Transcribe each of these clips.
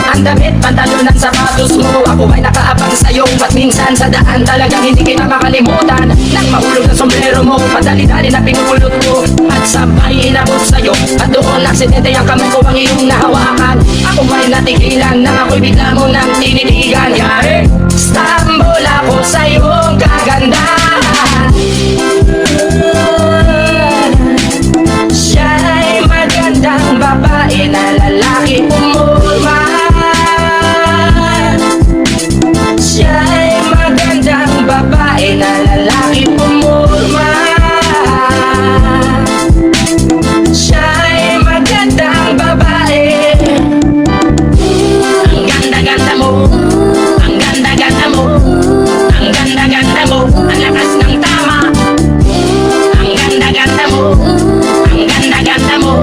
Ang damit, pantalon at sapatos mo, ako ay nakaabang sa'yo. At minsan sa daan talagang hindi kita makalimutan. Nang mahulog ang sombrero mo, padali-dali na pinulot ko, at sabay inabot sa'yo. At doon aksidente ang kamay ko ang iyong nahawakan. Ako ay natigilan nang ako'y bigla mo nang tinitigan. Yari, stambol ako sa iyong kagandahan. Siya'y magandang babae na lalaki pumulma. Siya'y magandang babae na lalaki pumulma. Siya'y magandang babae. Ang ganda-ganda mo, ang ganda-ganda mo, ang ganda-ganda mo, ang lakas ng tama. Ang ganda-ganda mo, ang ganda-ganda mo,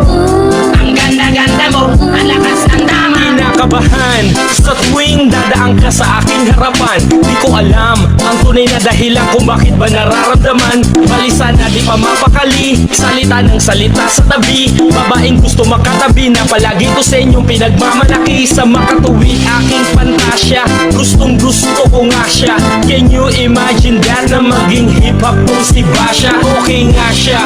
ang ganda-ganda mo, ang lakas ng tama. Kinakabahan sa tuwing dadaan ka sa aking harapan. Di ko alam ang tunay na dahilan kung bakit ba nararamdaman. Balisa na di pa mapakali, salita ng salita sa tabi. Babaeng gusto makatabi na palagi ko sa inyong pinagmamalaki. Sa makatuwid aking pantasya, gustong gusto ko nga siya. Can you imagine that na maging hip-hop kung si Basha? Okay nga siya,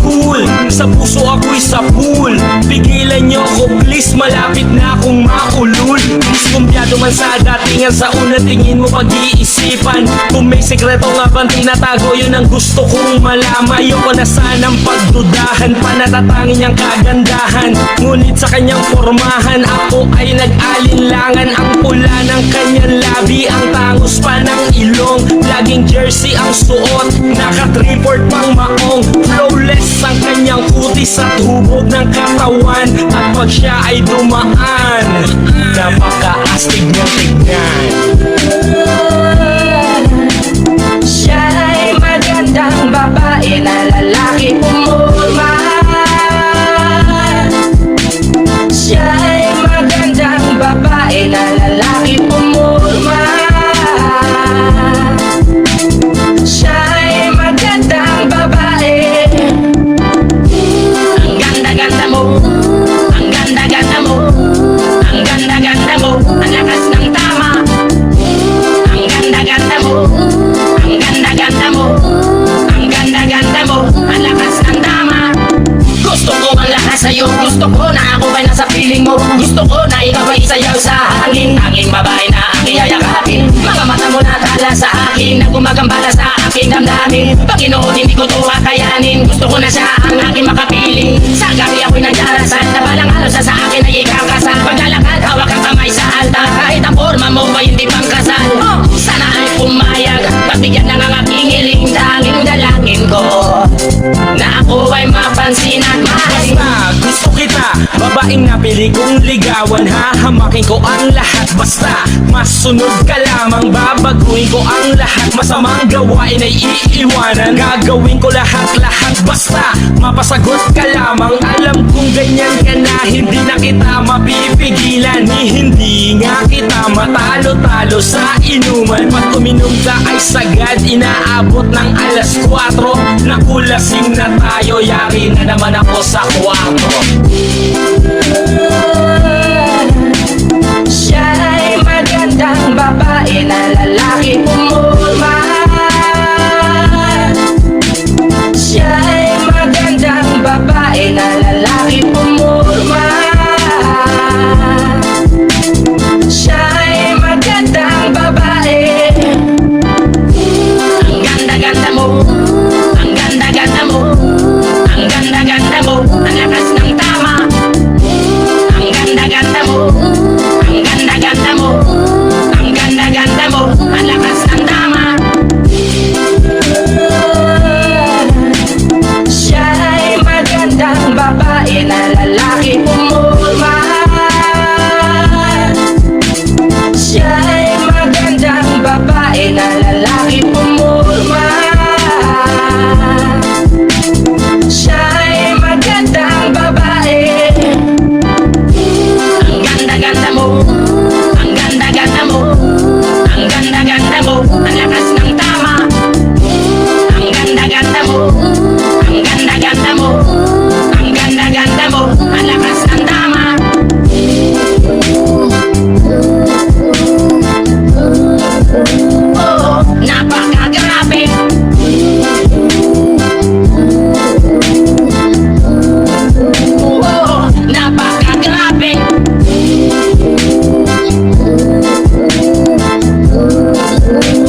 cool, sa puso ako'y sa pool. Pigilan nyo ko please, malapit na akong maulul. Diskumpiyado man sa datingan, sa una tingin mo pag-iisipan. Kung may sekreto nga bang tinatago, yun ang gusto kong malaman. Ayoko na sanang pagdudahan, panatatangin niyang kagandahan. Ngunit sa kanyang formahan, ako ay nag-alinlangan. Ang pula ng kanyang labi, ang tangos pa ng ilong. Laging jersey ang suot, naka-3-port pang maong. Flawless ang kanyang kutis at hubog ng katawan. At pag siya ay dumaan, napaka-astig niyang tignan. Siya'y magandang babae na lalaki pumulma. Siya'y magandang babae na lalaki pumulma. Siya'y magandang babae. Ang ganda-ganda mo, ang ganda-ganda mo, ang ganda-ganda mo, ang lakas ng tama. Ang ganda-ganda mo, ang ganda-ganda mo, ang ganda-ganda mo, ang lakas ng tama. Gusto ko ang lakas sa'yo, gusto ko na ako ay nasa piling mo. Gusto ko na ikaw ay sayaw sa hangin. Tanging babae na aking yayakapin. Mga mata mo natala sa akin, na gumagambala sa aking damdamin. Panginoon, hindi ko to kakayanin. Gusto ko na siya ang aking makapiling. Sa gabi ako'y nagdarasal, na balang halos sa akin ay ikakasal. Paglalakad, hawak ang kamay sa altar. Kahit ang forma mo ay hindi pang kasal. Sana ay pumayag, pagbigyan ng ang aking hiling. Tanging dalangin ko na ako ay mapansin at mahalin. Basta gusto kita, babaeng napili kong ligawan. Hahamakin ko ang lahat, basta masunod ka lamang. Babaguhin ko ang lahat, masamang gawain ay iiwanan. Gagawin ko lahat-lahat, basta mapasagot ka lamang. Alam kong ganyan ka na, hindi na kita mapipigilan. Hindi nga kita matalo-talo sa inuman. Pag uminom ka ay sagad, inaabot ng alas 4. Nakulasing na tayo, yari na naman ako sa kwarto. Siya'y magandang babae na lalaki pumulma. Siya'y magandang babae na lalaki pumulma. Siya'y magandang babae. Ang ganda-ganda mo, ang ganda-ganda mo, ang ganda-ganda mo, ang lakas ng tama. mo